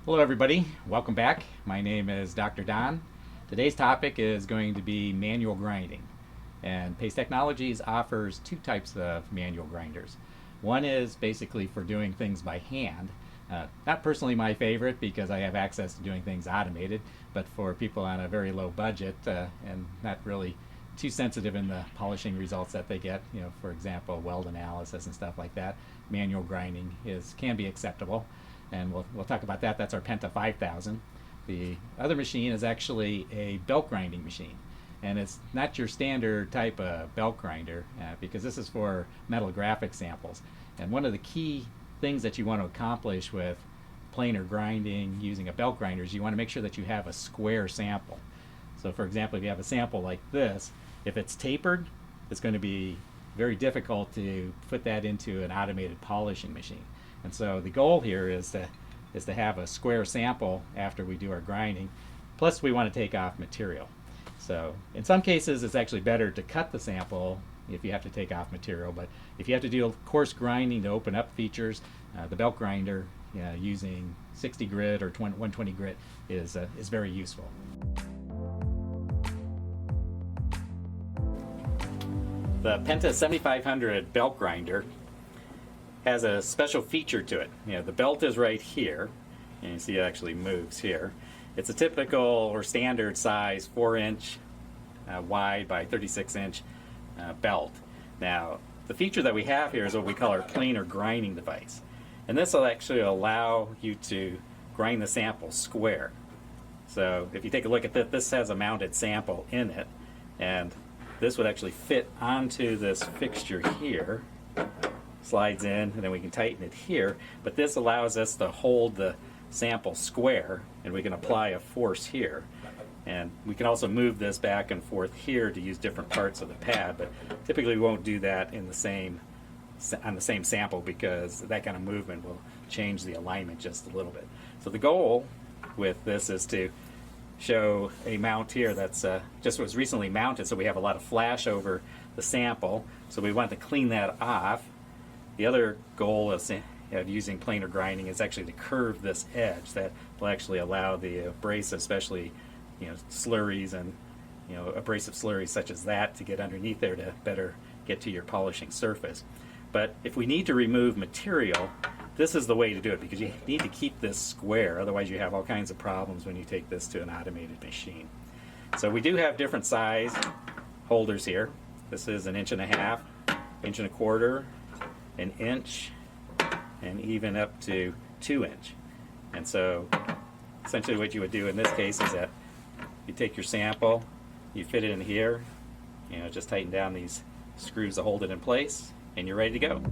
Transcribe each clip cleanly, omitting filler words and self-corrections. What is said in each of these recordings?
Hello everybody, welcome back. My name is Dr. Don. Today's topic is going to be manual grinding. And Pace Technologies offers two types of manual grinders. One is basically for doing things by hand. Not personally my favorite because I have access to doing things automated, but for people on a very low budget and not really too sensitive in the polishing results that they get, for example, weld analysis and stuff like that, manual grinding can be acceptable. And we'll talk about that. That's our PENTA 5000. The other machine is actually a belt grinding machine. And it's not your standard type of belt grinder because this is for metallographic samples. And one of the key things that you want to accomplish with planer grinding using a belt grinder is you want to make sure that you have a square sample. So for example, if you have a sample like this, if it's tapered, it's going to be very difficult to put that into an automated polishing machine. And so the goal here is to have a square sample after we do our grinding. Plus we want to take off material. So in some cases it's actually better to cut the sample if you have to take off material, but if you have to do coarse grinding to open up features, the belt grinder using 60 grit or 120 grit is very useful. The PENTA 7500 belt grinder has a special feature to it. The belt is right here, and you see it actually moves here. It's a typical or standard size 4-inch wide by 36-inch belt. Now, the feature that we have here is what we call our planer grinding device. And this will actually allow you to grind the sample square. So if you take a look at this has a mounted sample in it, and this would actually fit onto this fixture here. Slides in, and then we can tighten it here, but this allows us to hold the sample square, and we can apply a force here, and we can also move this back and forth here to use different parts of the pad, but typically we won't do that on the same sample because that kind of movement will change the alignment just a little bit. So the goal with this is to show a mount here that's just was recently mounted, so we have a lot of flash over the sample, so we want to clean that off. The other goal of using planer grinding is actually to curve this edge. That will actually allow the abrasive, especially slurries and abrasive slurries such as that, to get underneath there to better get to your polishing surface. But if we need to remove material, this is the way to do it because you need to keep this square. Otherwise, you have all kinds of problems when you take this to an automated machine. So we do have different size holders here. This is 1.5 inches, 1.25 inches, an inch, and even up to 2 inch. And so essentially what you would do in this case is that you take your sample, you fit it in here, just tighten down these screws to hold it in place, and you're ready to go.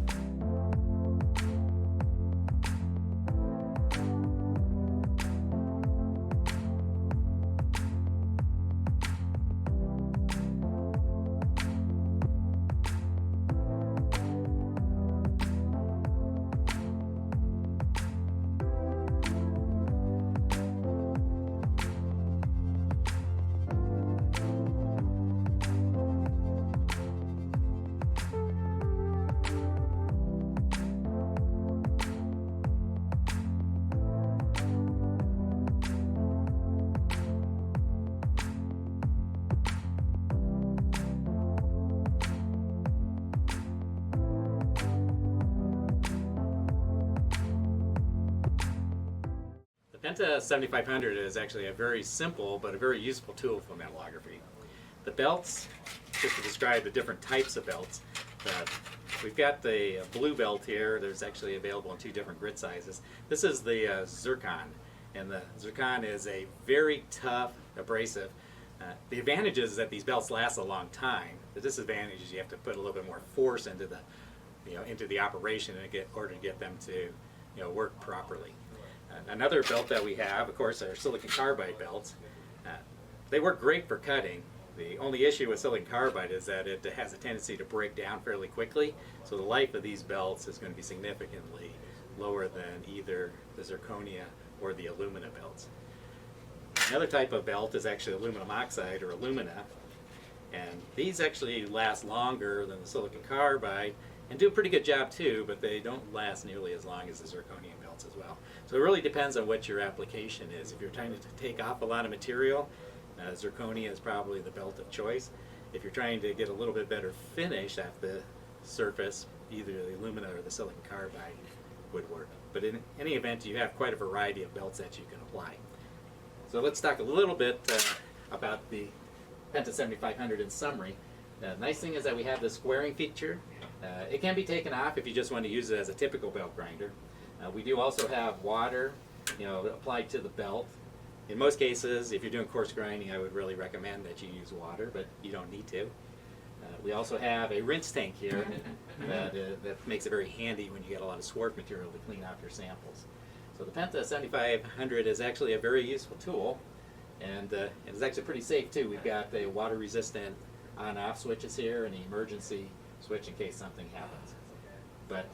The PENTA 7500 is actually a very simple but a very useful tool for metallography. The belts, just to describe the different types of belts, we've got the blue belt here. There's actually available in 2 different grit sizes. This is the Zircon, and the Zircon is a very tough abrasive. The advantage is that these belts last a long time. The disadvantage is you have to put a little bit more force into the operation in order to get them to work properly. Another belt that we have, of course, are Silicon Carbide belts. They work great for cutting. The only issue with silicon carbide is that it has a tendency to break down fairly quickly, so the life of these belts is going to be significantly lower than either the Zirconia or the Alumina belts. Another type of belt is actually aluminum oxide or Alumina, and these actually last longer than the silicon carbide and do a pretty good job too, but they don't last nearly as long as the zirconium belts as well. So it really depends on what your application is. If you're trying to take off a lot of material, zirconia is probably the belt of choice. If you're trying to get a little bit better finish at the surface, either the Alumina or the Silicon Carbide would work. But in any event, you have quite a variety of belts that you can apply. So let's talk a little bit about the PENTA 7500 in summary. The nice thing is that we have the squaring feature. It can be taken off if you just want to use it as a typical belt grinder. We do also have water, applied to the belt. In most cases, if you're doing coarse grinding, I would really recommend that you use water, but you don't need to. We also have a rinse tank here that makes it very handy when you get a lot of swart material to clean off your samples. So the PENTA 7500 is actually a very useful tool, and it's actually pretty safe too. We've got a water-resistant on-off switches here and an emergency switch in case something happens. But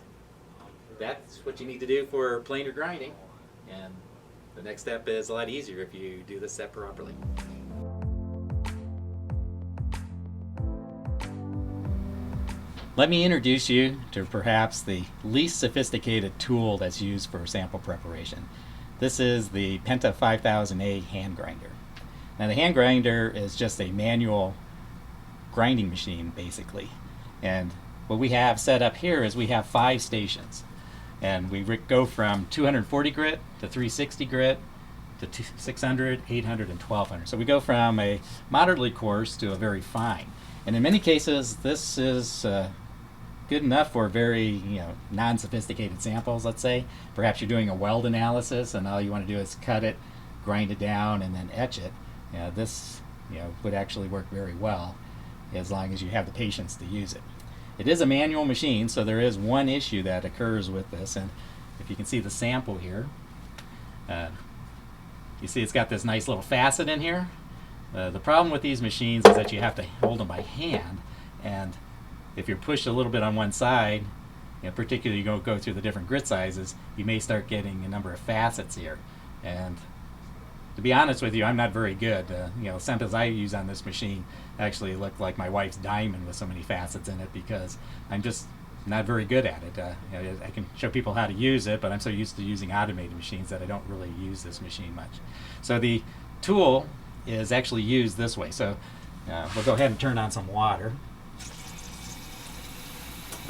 that's what you need to do for planer grinding, and the next step is a lot easier if you do this step properly. Let me introduce you to perhaps the least sophisticated tool that's used for sample preparation. This is the PENTA 5000A hand grinder. Now the hand grinder is just a manual grinding machine basically, and what we have set up here is we have 5 stations, and we go from 240 grit to 360 grit to 600, 800, and 1200. So we go from a moderately coarse to a very fine, and in many cases this is good enough for very non-sophisticated samples. Let's say perhaps you're doing a weld analysis and all you want to do is cut it, grind it down, and then etch it. This would actually work very well as long as you have the patience to use it. It is a manual machine, so there is one issue that occurs with this, and if you can see the sample here, you see it's got this nice little facet in here. The problem with these machines is that you have to hold them by hand, and if you're pushed a little bit on one side, particularly you go through the different grit sizes, you may start getting a number of facets here. And to be honest with you, I'm not very good. Samples I use on this machine actually look like my wife's diamond with so many facets in it, because I'm just not very good at it. I can show people how to use it, but I'm so used to using automated machines that I don't really use this machine much. So the tool is actually used this way. So we'll go ahead and turn on some water.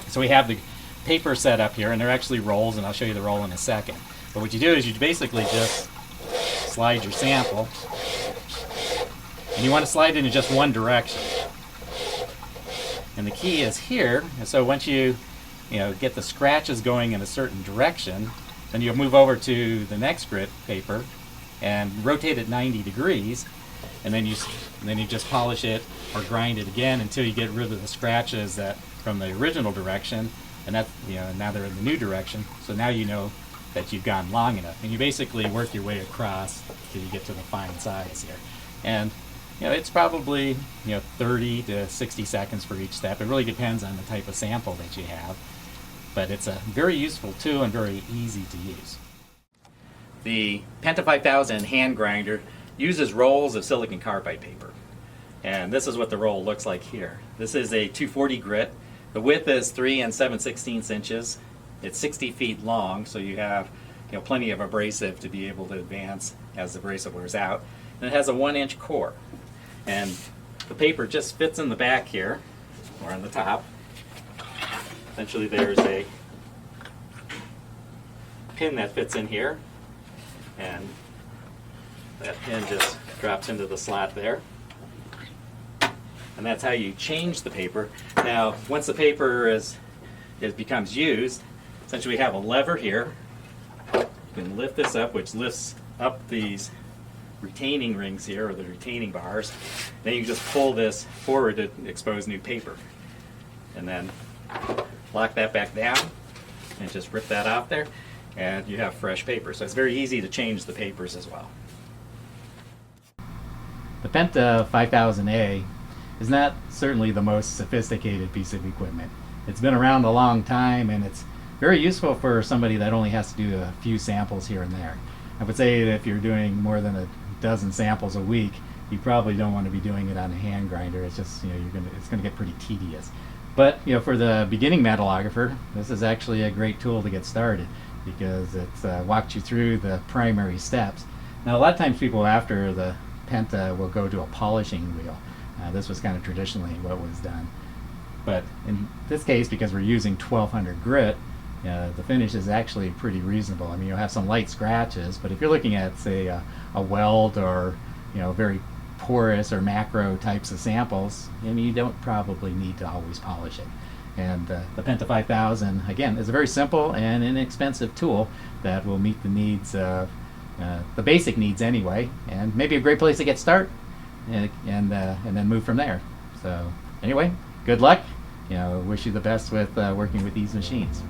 So we have the paper set up here, and they're actually rolls, and I'll show you the roll in a second. But what you do is you basically just slide your sample, and you want to slide it in just one direction. And the key is here, and so once you get the scratches going in a certain direction, then you'll move over to the next grit paper and rotate it 90 degrees, and then you just polish it or grind it again until you get rid of the scratches that from the original direction, and that now they're in the new direction. So now you know that you've gone long enough, and you basically work your way across till you get to the fine size here. And it's probably 30 to 60 seconds for each step. It really depends on the type of sample that you have, but it's a very useful tool and very easy to use. The PENTA 5000 hand grinder uses rolls of silicon carbide paper, and this is what the roll looks like here. This is a 240 grit. The width is 3 7/16 inches. It's 60 feet long, so you have plenty of abrasive to be able to advance as the abrasive wears out. And it has a 1-inch core, and the paper just fits in the back here or on the top. Essentially, there's a pin that fits in here, and that pin just drops into the slot there. And that's how you change the paper. Now, once the paper becomes used, essentially we have a lever here. You can lift this up, which lifts up these retaining rings here, or the retaining bars. Then you just pull this forward to expose new paper. And then lock that back down and just rip that off there, and you have fresh paper. So it's very easy to change the papers as well. The PENTA 5000A is not certainly the most sophisticated piece of equipment. It's been around a long time, and it's very useful for somebody that only has to do a few samples here and there. I would say that if you're doing more than a dozen samples a week, you probably don't want to be doing it on a hand grinder. It's just it's going to get pretty tedious. But for the beginning metallographer, this is actually a great tool to get started because it's walked you through the primary steps. Now, a lot of times people after the Penta will go to a polishing wheel. This was kind of traditionally what was done. But in this case, because we're using 1200 grit, the finish is actually pretty reasonable. I mean, you'll have some light scratches, but if you're looking at, say, a weld or very porous or macro types of samples, I mean, you don't probably need to always polish it. And the PENTA 5000, again, is a very simple and inexpensive tool that will meet the needs of the basic needs anyway, and maybe a great place to get started, and then move from there. So anyway, good luck. Wish you the best with working with these machines.